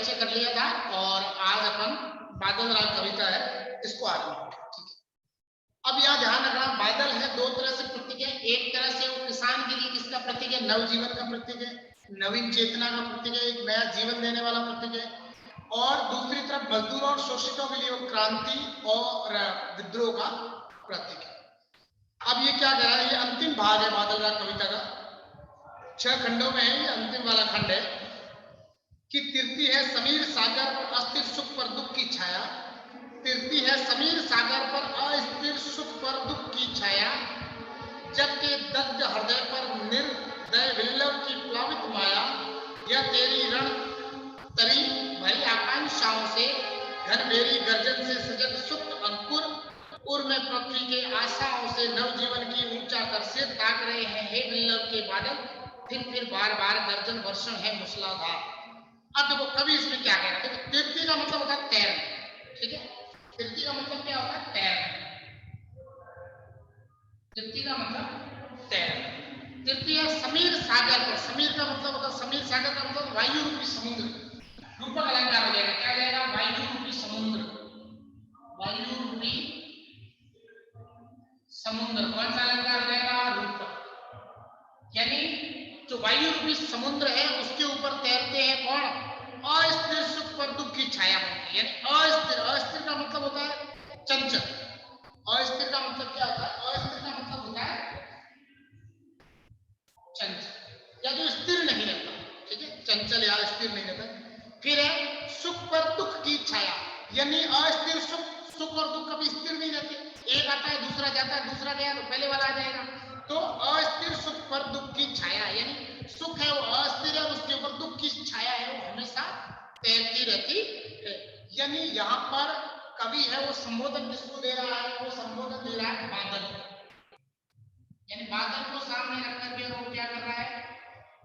परिचय कर लिया था और आज अपन बादल राग कविता है इसको आरंभ। ठीक है, अब यहाँ ध्यान रखना, बादल है दो तरह से प्रतीक है। एक तरह से वो किसान के लिए किसका प्रतीक है? नवजीवन का प्रतीक है, नवीन चेतना का प्रतीक है, एक नया जीवन देने वाला प्रतीक है। और दूसरी तरफ मजदूरों और शोषितों के लिए वो क्रांति और विद्रोह का प्रतीक है। अब ये क्या कह रहा है, ये अंतिम भाग है बादल राग कविता का, 6 खंडों में है, ये अंतिम वाला खंड है कि तिरती है समीर सागर पर अस्थिर सुख पर दुख की छाया, तिरती है समीर सागर पर अस्थिर सुख पर दुख की छाया, जबकि दग्ध हृदय पर निर्दय विल्लव की प्लावित माया, यह तेरी रण तरी भरी आकांक्षाओं से घनबेरी गर्जन से सजग सुप्त अंकुर उर में पृथ्वी के आशाओं से नवजीवन की ऊंचा कर सिर ताक रहे हैं हे विल्लव के बादल, फिर बार बार गर्जन वर्षण है मूसलाधार। अब देखो कवि इसमें क्या कह रहा है, देखो तिरती का मतलब होता है तैरना। ठीक है, तिरती का मतलब क्या होता है? तैरना। तिरती का मतलब तैरना। तिरती है समीर सागर पर, समीर का मतलब होता है, समीर सागर का मतलब वायु रूपी समुद्र, रूपक अलंकार हो जाएगा। क्या जाएगा? वायु रूपी समुद्र, वायु रूपी समुद्र। कौन सा अलंकार हो जाएगा? रूपक। यानी जो वायु रूपी समुद्र है उसके ऊपर तैरते हैं कौन? अस्थिर सुख पर दुख की छाया बनती है। यानी अस्थिर, अस्थिर का मतलब होता है चंचल। अस्थिर का मतलब क्या होता है? अस्थिर का मतलब होता है चंचल, या जो स्थिर नहीं रहता। ठीक है, चंचल या स्थिर नहीं रहता। फिर है सुख पर दुख की छाया, यानी अस्थिर सुख, सुख और दुख कभी स्थिर नहीं रहते। एक आता है दूसरा जाता है, दूसरा गया तो पहले वाला आ जाएगा। तो अस्थिर सुख पर दुख की छाया, यानी सुख है वो अस्थिर है, उसके ऊपर दुख की छाया है वो हमेशा तैरती रहती है। यानी यहाँ पर कवि है वो संबोधन किसको दे रहा है? वो संबोधन दे रहा है बादल, यानी बादल को सामने रख करके वो क्या कर रहा है?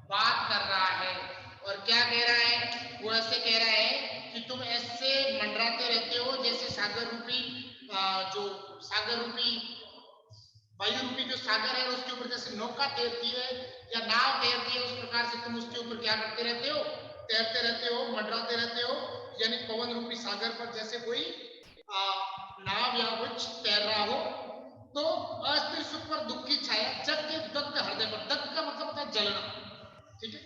बात कर रहा है। और क्या कह रहा है? वो ऐसे कह रहा है कि तुम ऐसे मंडराते रहते हो जैसे सागर रूपी जो सागर रूपी वायु रूपी जो सागर है उसके ऊपर जैसे नौका तैरती है या नाव तैरती है, उस प्रकार से तुम उसके ऊपर क्या करते रहते हो? तैरते रहते हो, मंडराते रहते हो। यानी पवन रूपी सागर पर जैसे कोई नाव या कुछ तैर रहा हो। तो अस्थिर सुख पर दुख की छाया, जबकि दग्ध हृदय पर, दग्ध का मतलब होता है जलना। ठीक है,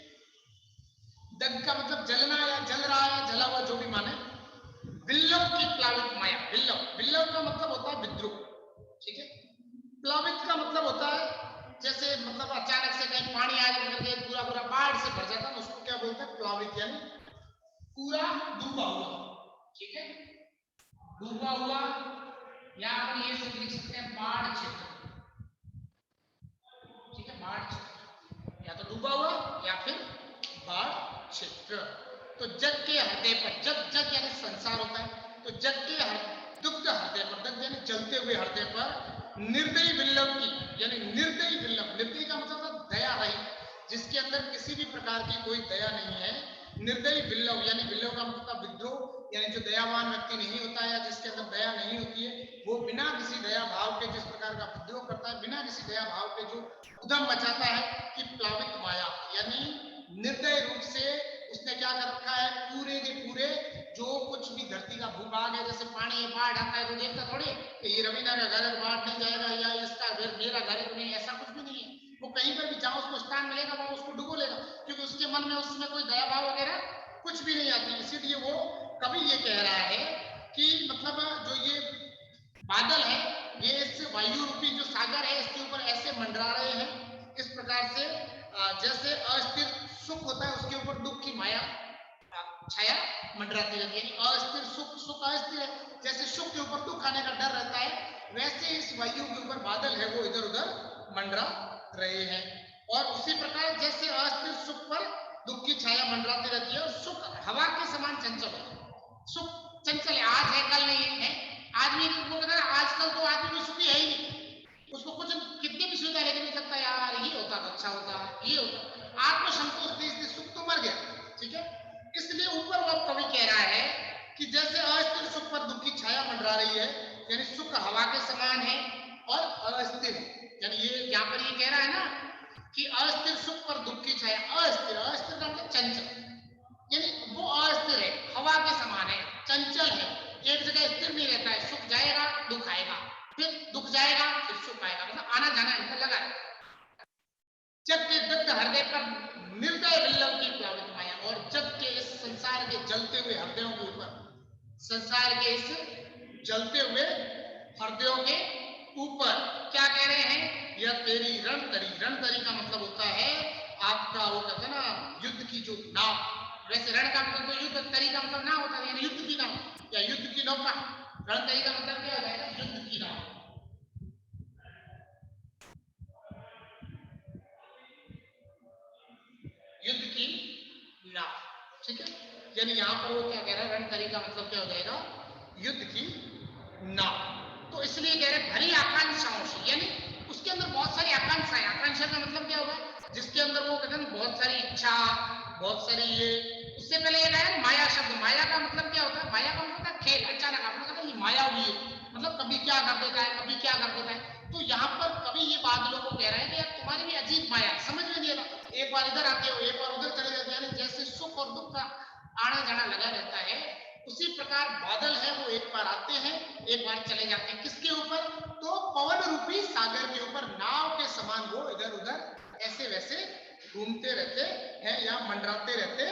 दग्ध का मतलब जलना या जल रहा है, जला हुआ जो भी माने। विल्लव की प्लावित माया, विल्लव, विल्लव का मतलब होता है विद्रोह। ठीक है, प्लावित का मतलब होता है जैसे मतलब अचानक से कहीं पानी आ करके पूरा पूरा बाढ़ से भर जाता है, उसको क्या बोलते हैं? प्लावित, यानी पूरा डूबा हुआ। ठीक है, डूबा हुआ, या अपन ये शब्द लिख सकते हैं बाढ़ क्षेत्र। ठीक है, बाढ़ क्षेत्र, या तो डूबा हुआ या फिर बाढ़ क्षेत्र। तो जग के हृदय पर, जग, जग यानी संसार होता है, तो जग के दुग्ध हृदय पर, दग्ध यानी जलते हुए हृदय पर निर्दयी विल्लव की, यानी निर्दयी विल्लव, निर्दयी का मतलब दया रहित, जिसके अंदर किसी भी प्रकार की कोई दया नहीं है। निर्दयी विल्लव, यानी विल्लव का मतलब विद्रोह, यानी जो दयावान व्यक्ति नहीं होता है या जिसके अंदर दया नहीं होती है, वो बिना किसी दया भाव के जिस प्रकार का विद्रोह करता है, बिना किसी दया भाव के जो उद्यम मचाता है कि प्लावित माया, यानी निर्दय रूप से उसने क्या कर रखा है? पूरे के पूरे जो कुछ भी धरती का भूभाग है, जैसे पानी है, बाढ़ आता है तो देखता थोड़ी कि ये रवीना का घर है बाढ़ नहीं जाएगा, या इसका घर मेरा घर है तो नहीं, ऐसा कुछ भी नहीं है। वो कहीं पर भी जहां उसको स्थान मिलेगा वहां उसको डुबो लेगा, क्योंकि उसके मन में उसमें कोई दया भाव वगैरह कुछ भी नहीं आती। इसीलिए वो कभी ये कह रहा है कि मतलब जो ये बादल है ये इस वायु रूपी जो सागर है इसके ऊपर ऐसे मंडरा रहे हैं, इस प्रकार से जैसे अस्थिर सुख होता है उसके ऊपर दुख की माया छाया मंडराती रहती है। यानी अस्थिर सुख, सुख अस्थिर है, जैसे सुख के ऊपर दुख आने का डर रहता है, वैसे इस वायु के ऊपर बादल है वो इधर उधर मंडरा रहे हैं। और उसी प्रकार जैसे अस्थिर सुख पर दुख की छाया मंडराती रहती है, और सुख हवा के समान चंचल है। सुख चंचल है, आज है कल नहीं है। आदमी को कहता है आजकल तो आदमी कोई सुखी है ही नहीं, उसको कुछ कितनी भी सुविधा लेके नहीं सकता, यार ये होता तो अच्छा होता, ये होता, आत्मसंतोष से सुख तो मर गया। ठीक है, इसलिए ऊपर वो कवि कह रहा है कि जैसे अस्थिर सुख पर दुख की छाया मंडरा रही है, यानी सुख हवा के समान है और अस्थिर, यानी ये यहाँ पर ये कह रहा है ना कि अस्थिर सुख पर दुख की छाया, अस्थिर, अस्थिर का मतलब चंचल, यानी वो अस्थिर है, जग के दग्ध हृदय पर निर्दय विल्लभ की प्लावित माया, और जग के इस संसार के जलते हुए हृदयों के ऊपर, संसार के इस जलते हुए हृदयों के ऊपर क्या कह रहे हैं, यह तेरी रणतरी। रणतरी का मतलब होता है आपका वो कहते हैं ना युद्ध की जो नाव, वैसे रण का मतलब तो युद्ध, तरी का मतलब नाव होता है, यानी युद्ध की नाव या युद्ध की नौका। रणतरी का मतलब क्या हो जाएगा, युद्ध की नाव। युद्ध की नाव, ठीक है। यानी यहां पर वो क्या कह रहा है, रणतरी का मतलब क्या हो जाएगा, युद्ध की नाव। तो इसलिए कह रहे भरी आकांक्षाओं से, यानी उसके अंदर बहुत सारी आकांक्षाएं। आकांक्षा का मतलब क्या होगा, जिसके अंदर वो कहते हैं बहुत सारी इच्छा, बहुत सारी ये। उससे पहले ये कहा माया शब्द, माया का मतलब क्या होता है, माया का मतलब होता है खेल। अचानक आपने कहा ये माया हुई है, मतलब कभी क्या कर देता है, कभी क्या कर देता है। तो यहाँ पर कभी ये बादलों को कह रहे हैं कि यार तुम्हारी भी अजीब माया, समझ में नहीं आता, एक बार इधर आते हो, एक बार उधर चले जाते हैं, जैसे सुख और दुख का आना जाना लगा रहता है। उसी प्रकार बादल है, वो एक बार आते हैं, एक बार चले जाते हैं। किसके ऊपर, तो पवन रूपी सागर के ऊपर नाव के समान वो इधर उधर ऐसे वैसे घूमते रहते हैं या मंडराते रहते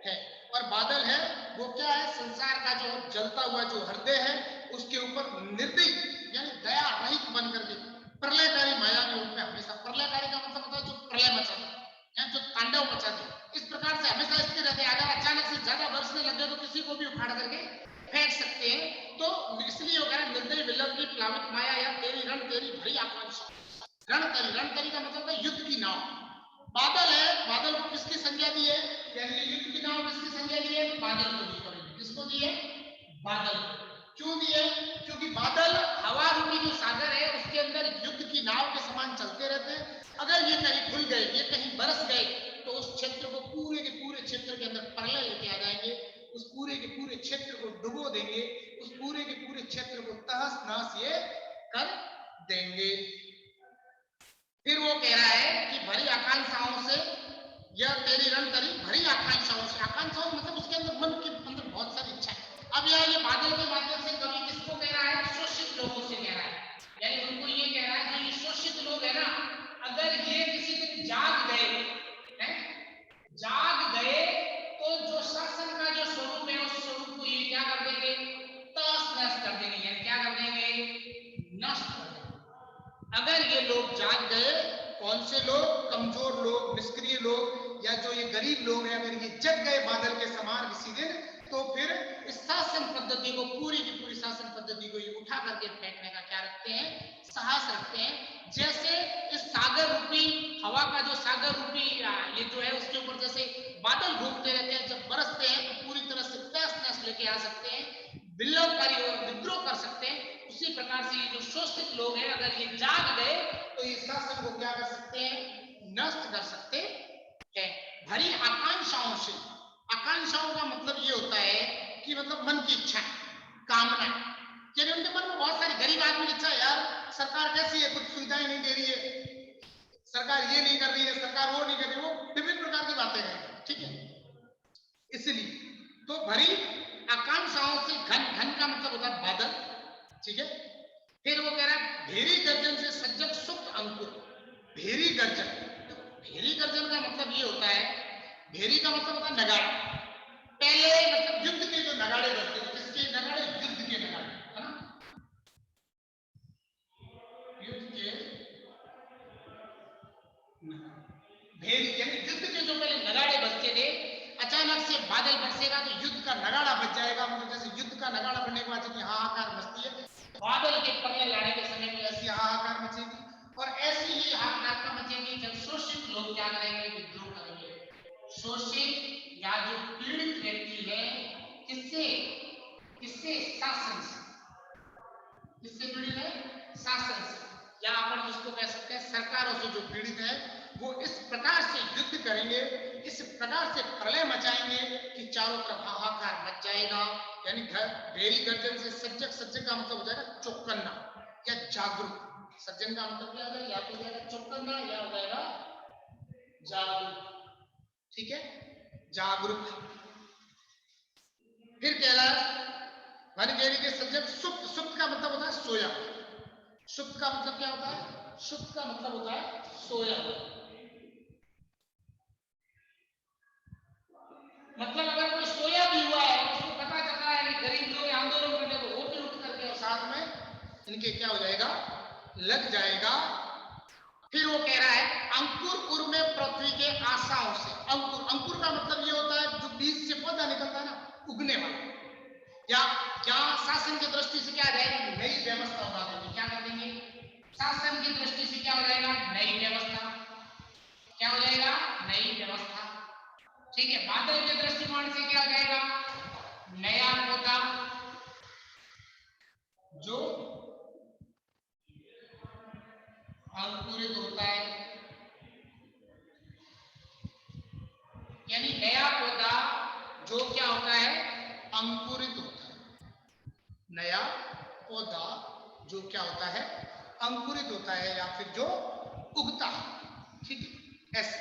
हैं। और बादल है वो क्या है, संसार का जो जलता हुआ जो हृदय है उसके ऊपर निर्दयी यानी दया रहित बन करके प्रलयकारी माया के रूप में हमेशा, प्रलयकारी का मतलब होता है जो प्रलय मचा दे, जो तांडव मचा दे, इस प्रकार से हमेशा स्थिर रहते हैं। अगर अचानक से ज्यादा बरसने लग गए तो किसी को भी उखाड़ करके फेंक सकते हैं। तो इसलिए वो कह रहे निर्दयी विल्लभ की प्लावित माया या तेरी रण तेरी भरी आकांक्षा। रणतरी, रणतरी का मतलब है युद्ध की नाव। बादल है, बादल को किसकी संज्ञा दी है, यानी युद्ध की नाव किसकी संज्ञा दी है, तो बादल को दी है। किसको दी है, बादल। क्यों दी है, क्योंकि बादल हवा रूपी जो सागर है उसके अंदर युद्ध की नाव के समान चलते रहते हैं। अगर ये कहीं खुल गए, ये कहीं बरस गए, तो उस क्षेत्र को पूरे के पूरे क्षेत्र के अंदर प्रलय लेके आ जाएंगे, उस पूरे के पूरे क्षेत्र को डुबो देंगे, उस पूरे के पूरे क्षेत्र को तहस नहस ये कर देंगे। फिर वो कह रहा है कि भरी आकांक्षाओं से, यह तेरी रणतरी भरी आकांक्षाओं से। आकांक्षाओं मतलब उसके अंदर मन के अंदर बहुत सारी इच्छा है। अब यहाँ ये बादल के माध्यम से कवि किसको कह रहा है, शोषित लोगों से कह रहा है, यानी उनको ये कह रहा है जो ये शोषित लोग है ना, अगर ये किसी दिन जाग गए हैं, जाग गए तो जो शासन का जो स्वरूप है उस स्वरूप को ये क्या कर देंगे, तहस नहस कर देंगे, यानी क्या कर देंगे, नष्ट कर देंगे। अगर ये लोग जाग गए, कौन से लोग, कमजोर लोग, निष्क्रिय लोग, या जो ये गरीब लोग हैं, अगर ये जग गए बादल के समान किसी दिन, तो फिर इस शासन पद्धति को, पूरी की पूरी शासन पद्धति को ये उठा करके फेंकने का क्या रखते हैं, साहस रखते हैं। जैसे इस सागर रूपी हवा का जो सागर रूपी ये जो है उसके ऊपर जैसे बादल घूमते रहते हैं, जब बरसते हैं तो पूरी तरह से तहस नहस लेके आ सकते हैं, विल्लवकारी और विद्रोह कर सकते हैं। उसी प्रकार से ये जो शोषित लोग हैं, अगर ये जाग गए तो इस शासन को क्या कर सकते हैं, नष्ट कर सकते हैं। भरी आकांक्षाओं से, आकांक्षाओं का मतलब ये होता है कि मतलब मन की इच्छा, कामना, यानी उनके मन में बहुत सारी, गरीब आदमी की इच्छा, यार सरकार कैसी है, कुछ सुविधाएं नहीं दे रही है, सरकार ये नहीं कर रही है, सरकार वो नहीं कर रही, वो विभिन्न प्रकार की बातें हैं, ठीक है। इसलिए तो भरी आकांक्षाओं से, घन, घन का मतलब होता है बादल, ठीक है। फिर वो कह रहा है भेरी गर्जन से सज्जक सुप्त अंकुर। भेरी गर्जन, तो भेरी गर्जन का मतलब ये होता है, भेरी का मतलब होता है नगाड़ा। पहले मतलब युद्ध के जो नगाड़े बजते थे, किसके नगाड़े, युद्ध के नगाड़े, है ना, युद्ध के भेरी, यानी युद्ध के जो पहले नगाड़े बजते थे, अचानक से बादल बरसेगा तो युद्ध का नगाड़ा बज जाएगा। मतलब जैसे युद्ध का नगाड़ा बनने के बाद जितनी हाहाकार मचती है, बादल के प्रलय लाने के समय में ऐसी हाहाकार मचेगी, और ऐसी ही हाहाकार मचेगी जब शोषित लोग क्या करेंगे, विद्रोह करेंगे। शोषित या जो पीड़ित व्यक्ति है, किससे, किससे, शासन से, किससे पीड़ित है, शासन से, या अपन जिसको कह सकते हैं सरकारों से जो पीड़ित है, वो इस प्रकार से युद्ध करेंगे, इस प्रकार से प्रलय मचाएंगे कि चारों तरफ हाहाकार मच जाएगा। यानी भेरी गर्जन से सज्जक, सज्जक का मतलब हो जाएगा चौकन्ना या जागरूक। सज्जन का मतलब क्या हो जाएगा, या तो हो जाएगा चौकन्ना या हो जाएगा जागरूक, ठीक है, जागरूक। फिर कह रहा है भेरी के सज्जक सुप्त, सुप्त का मतलब होता है सोया, सुप्त का मतलब क्या होता है, सुप्त का मतलब होता है सोया हुआ। इनके क्या हो जाएगा, लग जाएगा। फिर वो कह रहा है अंकुर उर में पृथ्वी के आशाओं से। अंकुर, अंकुर का मतलब ये होता है जो बीज से पौधा निकलता है ना, उगने वाला। या शासन की दृष्टि से क्या आ जाएगी, नई व्यवस्था बना देंगे। क्या कर देंगे, शासन की दृष्टि से क्या हो जाएगा, नई व्यवस्था। क्या हो जाएगा, नई व्यवस्था। ठीक है, बादल के दृष्टिकोण से क्या हो जाएगा, नया पौधा जो अंकुरित होता है, यानी नया पौधा जो क्या होता है, अंकुरित होता है। नया पौधा जो क्या होता है, अंकुरित होता है या फिर जो उगता है। ठीक है, ऐसे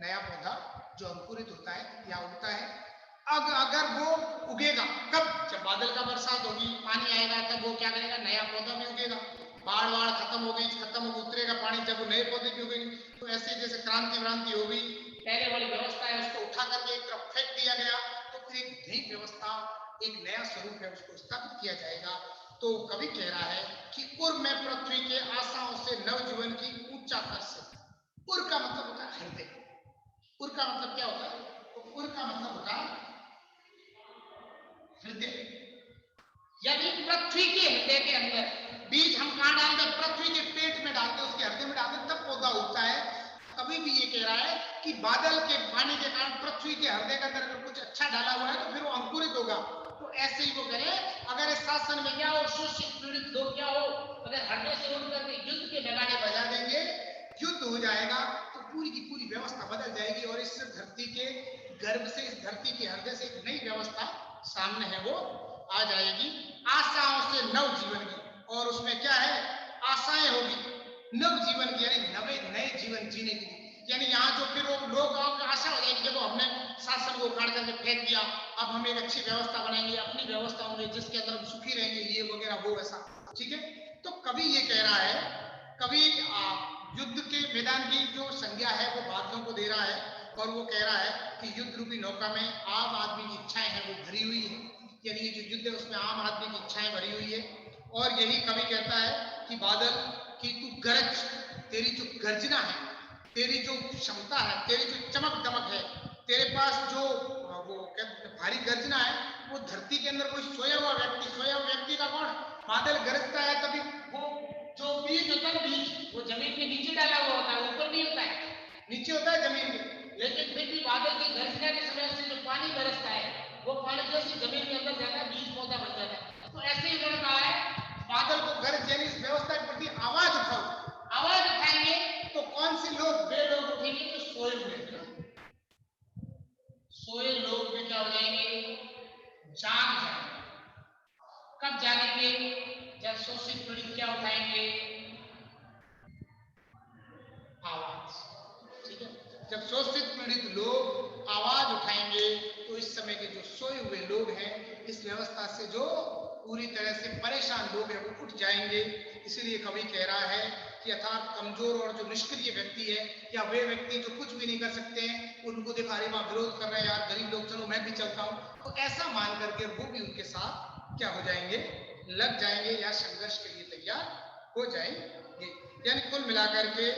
नया पौधा जो अंकुरित होता है या उगता है। अगर वो उगेगा कब, जब बादल का बरसात होगी, पानी आएगा, तब वो क्या करेगा, नया पौधा भी उगेगा। बाढ़ खत्म हो गई, खत्म हो उतरेगा पानी, जब वो नए पौधे भी उगेंगे। तो ऐसे जैसे क्रांति व्रांति हो गई, पहले वाली व्यवस्था है उसको उठा करके एक तरफ फेंक दिया गया, तो फिर एक नई व्यवस्था, एक नया स्वरूप है, उसको स्थापित किया जाएगा। तो कवि कह रहा है कि उर में पृथ्वी के आशाओं से नवजीवन की ऊंचा कर से। उर का मतलब होता है हृदय। उर का मतलब क्या होता है, तो उर का मतलब होता है हृदय, यानी पृथ्वी के हृदय के अंदर। बीज हम कहां डालते, पृथ्वी के पेट में डालते, उसके हृदय में डालते, तब पौधा उगता है। कभी भी ये कह रहा है कि बादल के पानी के कारण पृथ्वी के हृदय के अंदर कुछ अच्छा डाला हुआ है तो फिर वो अंकुरित होगा। तो ऐसे ही वो करे, अगर इस शासन में क्या हो, शोषित पीड़ित लोग क्या हो, अगर हृदय से उठ करके युद्ध के नगाड़े बजा देंगे, युद्ध हो जाएगा, तो पूरी की पूरी व्यवस्था बदल जाएगी और इस धरती के गर्भ से, इस धरती के हृदय से एक नई व्यवस्था सामने है वो आ जाएगी। आशाओं से नव जीवन की, और उसमें क्या है, आशाएं होगी नव जीवन की, यानी नए जीवन जीने की। यानी यहाँ जो फिर वो लोग आशा हो जाएगी, देखो हमने शासन को उखाड़ करके फेंक दिया, अब हम एक अच्छी व्यवस्था बनाएंगे, अपनी व्यवस्था होंगे जिसके अंदर हम सुखी रहेंगे, ये वगैरह वो ऐसा। ठीक है, तो कवि ये कह रहा है, कवि युद्ध के मैदान की जो संज्ञा है वो बादलों को दे रहा है, और वो कह रहा है कि युद्ध रूपी नौका में आम आदमी की इच्छाएं हैं वो भरी हुई है। यानी ये जो युद्ध है उसमें आम आदमी की इच्छाएं भरी हुई है। और यही कवि कहता है कि बादल की तू गरज, तेरी जो गर्जना है, तेरी जो क्षमता है, तेरी जो चमक दमक है, तेरे पास जो वो भारी गर्जना है, वो धरती के अंदर कोई सोया हुआ व्यक्ति का कौन, बादल गरजता है तभी वो जो बीज होता है, बीज वो जमीन के नीचे डाला हुआ होता है, ऊपर नहीं होता है, नीचे होता है जमीन में। लेकिन फिर भी बादल की गर्जना के समय से जो पानी बरसता है, वो पानी जैसे जमीन के अंदर जाता है, बीज पौधा बन जाता है। तो ऐसे ही उन्होंने कहा है, बादल को गरज, यानी इस व्यवस्था के प्रति आवाज उठाओ। आवाज उठाएंगे तो कौन से लोग, वे लोग उठेंगे जो सोए हुए हैं। सोए लोग भी क्या हो जाएंगे, जाग जाएंगे। कब जागेंगे, जब शोषित पीड़ित क्या उठाएंगे, आवाज। ठीक है, जब शोषित पीड़ित लोग आवाज उठाएंगे तो इस समय के जो सोए हुए लोग हैं, इस व्यवस्था से जो पूरी तरह से परेशान लोग हैं वो उठ जाएंगे। इसीलिए कवि कह रहा है कि अर्थात कमजोर और जो निष्क्रिय व्यक्ति है, या वे व्यक्ति जो कुछ भी नहीं कर सकते हैं, उनको देखा अरे वहां विरोध कर रहे हैं यार गरीब लोग, चलो मैं भी चलता हूं, तो ऐसा मान करके वो भी उनके साथ क्या हो जाएंगे, लग जाएंगे या संघर्ष के लिए तैयार हो जाएंगे। यानी कुल मिलाकर के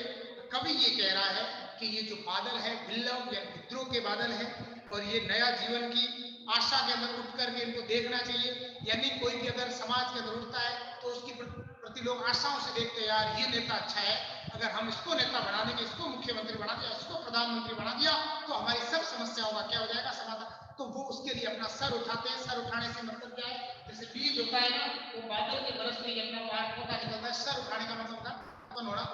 कवि ये कह रहा है कि ये जो बादल है विल्लव या विद्रोह के बादल है, और ये नया जीवन की आशा के अंदर उठ करके इनको देखना चाहिए। यानी कोई भी अगर समाज के अंदर उठता है तो उसकी प्रति लोग आशाओं से देखते हैं, यार ये नेता अच्छा है, अगर हम इसको नेता बना देंगे, इसको मुख्यमंत्री बना दिया, इसको प्रधानमंत्री बना दिया, तो हमारी सब समस्याओं का क्या हो जाएगा, समाधान। तो वो उसके लिए अपना सर उठाते हैं। सर उठाने से मतलब क्या है, जैसे बीज होता है ना, वो बादल के बरसते ही अपना पौधा निकलता है। सर उठाने का मतलब होता है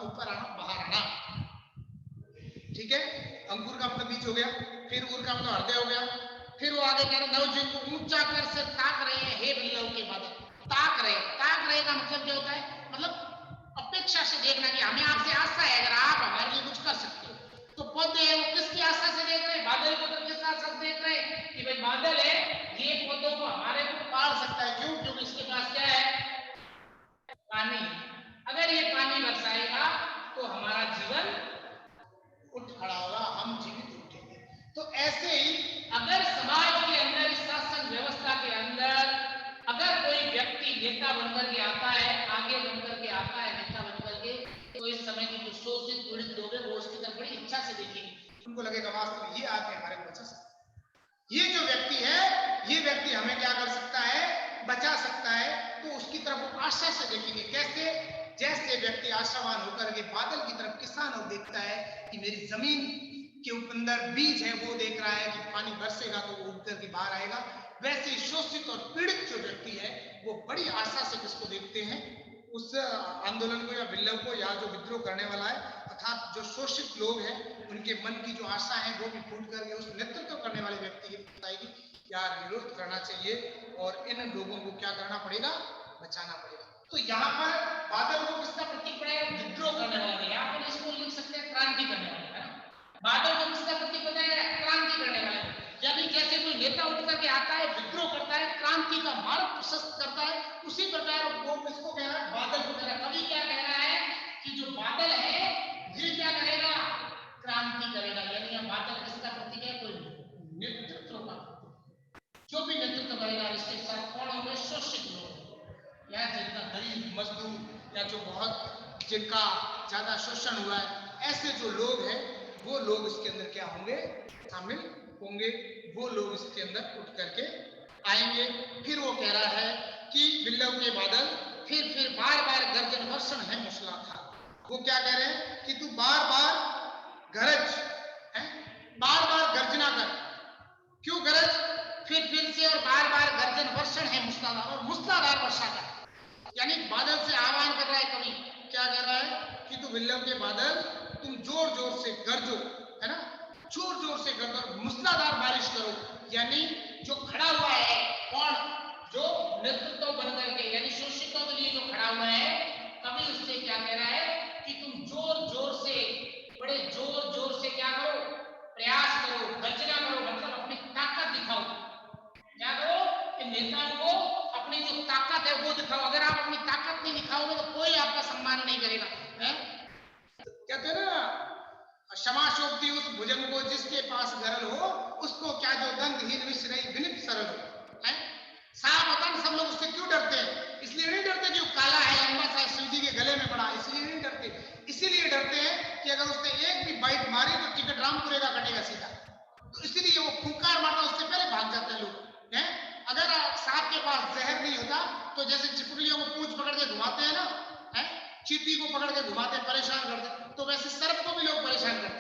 ऊपर आना, बाहर आना। ठीक है, अंकुर का मतलब बीज हो गया, फिर उर का मतलब हृदय हो गया, फिर वो आगे कह रहे नवजीवन को ऊंचा कर से ताक रहे हैं, हे बिल्लव के बादल। ताक रहे का मतलब क्या होता है, मतलब अपेक्षा से देखना कि हमें आपसे आशा है, अगर आप हमारे लिए कुछ कर सकते हो। तो पौधे हैं वो किसकी आशा से देख रहे हैं, बादल को तो किस आशा से देख रहे हैं कि भाई बादल है, ये पौधों को हमारे को पाल सकता है। क्यों, क्योंकि इसके पास क्या है, पानी। अगर ये पानी बरसाएगा तो हमारा जीवन उठ खड़ा होगा, हम जीवित उठेंगे। तो ऐसे ही अगर समाज के अंदर, इस शासन व्यवस्था के अंदर अगर कोई व्यक्ति नेता बनकर के आता है, आगे लगेगा वास्तव में ये आके हमारे को बचा सकता है। ये जो व्यक्ति है, ये व्यक्ति हमें क्या कर सकता है, बचा सकता है। तो उसकी तरफ आशा से देखेंगे। कैसे? जैसे व्यक्ति आशावान होकर के बादल की तरफ किसान और देखता है कि मेरी जमीन के अंदर बीज है, वो देख रहा है कि पानी बरसेगा तो वो उग करके बाहर आएगा, वैसे ही शोषित और पीड़ित जो व्यक्ति है वो बड़ी आशा से किसको देखते हैं, उस आंदोलन को या विल्लव को, या जो विद्रोह करने वाला है, अर्थात जो शोषित लोग हैं उनके मन की जो आशा है वो भी फूट करके उस नेतृत्व करने वाले व्यक्ति की बताएगी यार विरोध करना चाहिए और इन लोगों को क्या करना पड़ेगा, बचाना पड़ेगा। तो यहाँ पर बादल को किसका प्रतीक बनाया, विद्रोह करने वाला। यहाँ पर इसको लिख सकते हैं क्रांति करने वाला, है ना। बादल को किसका प्रतीक बताया, क्रांति करने वाला। यानी जैसे कोई नेता उठ करके आता है, विद्रोह करता है, क्रांति का मार्ग प्रशस्त करता है, उसी प्रकार वो किसको कह रहा है, बादल को कह रहा है। कवि क्या कह रहा है कि जो बादल है ये क्या करेगा, क्रांति करेगा। यानी यह बादल किसका प्रतीक है, कोई नेतृत्व का। जो भी नेतृत्व करेगा इसके साथ कौन होंगे, शोषित लोग, या जितना गरीब मजदूर या जो बहुत जिनका ज्यादा शोषण हुआ है, ऐसे जो लोग हैं वो लोग इसके अंदर क्या होंगे, शामिल होंगे। वो लोग इसके अंदर उठ करके आएंगे। फिर वो कह रहा है कि विल्लव के बादल फिर बार बार गर्जन वर्षण है मूसलाधार। वो क्या कह रहे हैं कि तू बार बार गरज है, बार बार गर्जना कर। क्यों गरज, फिर से और बार बार गर्जन वर्षण है मूसलाधार, और मूसलाधार वर्षा कर। यानी बादल से आह्वान कर रहा है कवि, क्या कर रहा है कि तू विल्लव के बादल तुम जोर जोर से गरजो, है ना, जोर जोर से गरजो, मूसलाधार बारिश करो। यानी जो खड़ा हुआ है कौन, जो नेतृत्व बन करके, यानी शोषितों के लिए जो खड़ा हुआ है, कवि उससे क्या कह रहा है कि तुम जोर जोर से, बड़े जोर जोर से क्या करो, प्रयास करो, गर्जना करो, मतलब अपनी ताकत दिखाओ। क्या करो, कि नेताओं को अपनी जो ताकत है वो दिखाओ। अगर आप अपनी ताकत नहीं दिखाओगे तो कोई आपका सम्मान नहीं करेगा, है? कहते हैं ना, क्षमा शोभती उस भुजंग को जिसके पास गरल हो, उसको क्या जो दंगहीन विष रही विनित सरल हो, है? साफ होता है, सब लोग उससे क्यों डरते हैं? इसलिए नहीं डरते कि वो काला है, लंबा सा, शिव जी के गले में पड़ा, इसलिए नहीं डरते। इसीलिए डरते हैं कि अगर उसने एक भी बाइट मारी तो टिकट रामपुरे का कटेगा सीधा। तो इसीलिए वो फुंकार मारना, उससे पहले भाग जाते हैं लोग, हैं? अगर सांप के पास जहर नहीं होता तो जैसे चिपकलियों को पूंछ पकड़ के घुमाते हैं ना, है? चींटी को पकड़ के घुमाते, परेशान करते, तो वैसे सर्प को भी लोग परेशान करते,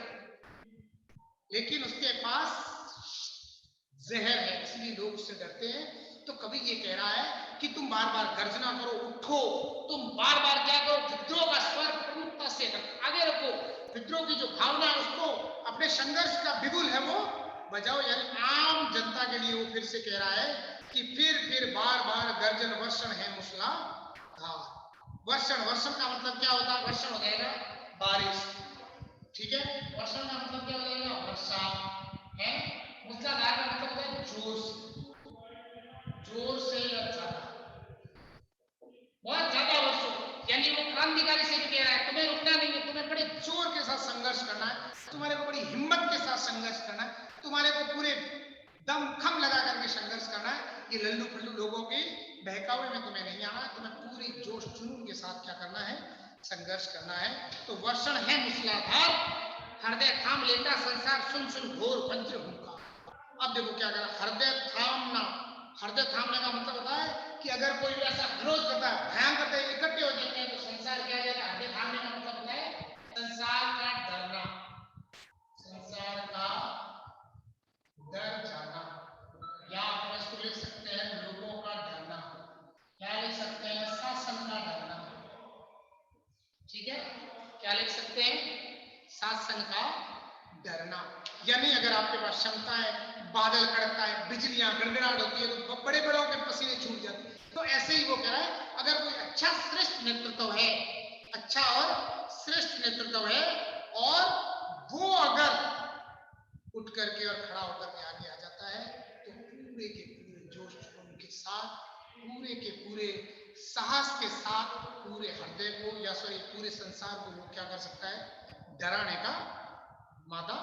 लेकिन उसके पास जहर है, इसलिए लोग उससे डरते हैं। तो कवि ये कह रहा है कि तुम बार बार गर्जना करो, उठो, तुम बार बार क्या करो, विद्रोह का स्वर प्रमुखता से आगे रखो, विद्रोह की जो भावना है उसको, अपने संघर्ष का बिगुल है वो बजाओ। यानी आम जनता के लिए वो फिर से कह रहा है कि फिर बार बार गर्जन वर्षण है मूसलाधार। वर्षण, वर्षण का मतलब क्या होता है, वर्षण हो जाएगा बारिश, ठीक है। वर्षण का मतलब क्या हो जाएगा, वर्षा है। मूसलाधार का मतलब होता है जोर से या ज्यादा, बहुत ज्यादा वर्षो। यानी वो क्रांतिकारी से भी कह रहा है तुम्हें रुकना नहीं है, तुम्हें बड़े जोर के साथ संघर्ष करना है, तुम्हारे को बड़ी हिम्मत के साथ संघर्ष करना है, तुम्हारे को पूरे दमखम लगा करके संघर्ष करना है। ये लल्लू फल्लू लोगों के बहकावे में तुम्हें नहीं आना है, तुम्हें पूरी जोश जुनून के साथ क्या करना है, संघर्ष करना है। तो वर्षण है मूसलाधार, हृदय थाम लेता संसार, सुन सुन घोर वज्र हुंकार। अब देखो क्या करा, हृदय थामना। हृदय थामने का मतलब होता है कि अगर कोई ऐसा विरोध करता है, भयंकर करता है, इकट्ठे हो जाते हैं तो संसार क्या हो जाता है। हृदय थामने का मतलब होता है संसार का डरना, संसार का डर जाना, या आप इसको लिख सकते हैं लोगों का डरना, क्या लिख सकते हैं, शासन का डरना, ठीक है। क्या लिख सकते हैं, शासन का डरना। यानी अगर आपके पास क्षमता है, बादल कड़कता है, बिजलियां गड़गड़ाहट होती है तो बड़े बड़ों के पसीने छूट जाते हैं। तो ऐसे ही वो कह रहा है अगर कोई अच्छा श्रेष्ठ नेतृत्व है, अच्छा और श्रेष्ठ नेतृत्व है, और वो अगर उठ करके और खड़ा होकर के आगे आ जाता है तो पूरे के पूरे जोश के साथ, पूरे के पूरे साहस के साथ पूरे हृदय को या पूरे संसार को वो क्या कर सकता है, डराने का मादा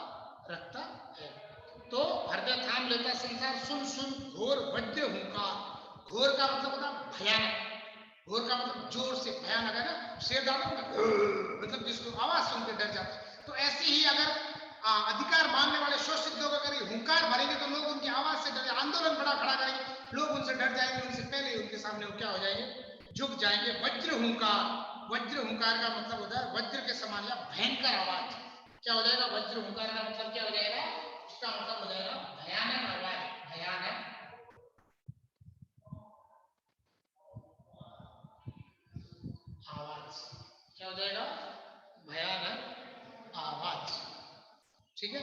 रखता है। तो हृदय थाम लेता संसार, सुन सुन घोर वज्र हुंकार। घोर का मतलब होता भयानक, घोर का मतलब जोर से, भयानक है ना, शेर दादा मतलब जिसको आवाज सुनकर डर जाता है। तो ऐसे ही अगर अधिकार मांगने वाले शोषित लोग अगर ये हुंकार भरेंगे तो लोग उनकी आवाज से डरे, आंदोलन बड़ा खड़ा करेंगे, लोग उनसे डर जाएंगे, उनसे पहले उनके सामने वो क्या हो जाएंगे, झुक जाएंगे। वज्र हुंकार, वज्र हुंकार का मतलब होता है वज्र के समान या भयंकर आवाज। क्या हो जाएगा? वज्र हुंकार का मतलब क्या हो जाएगा? उसका मतलब हो जाएगा भयानक आवाज, भयानक आवाज। क्या हो जाएगा? भयानक आवाज। ठीक है।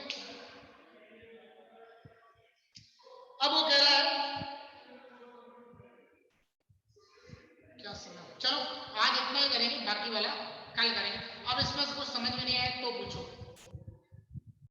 अब वो कह रहा है क्या समय, चलो आज इतना ही करेंगे, बाकी वाला कल करेंगे।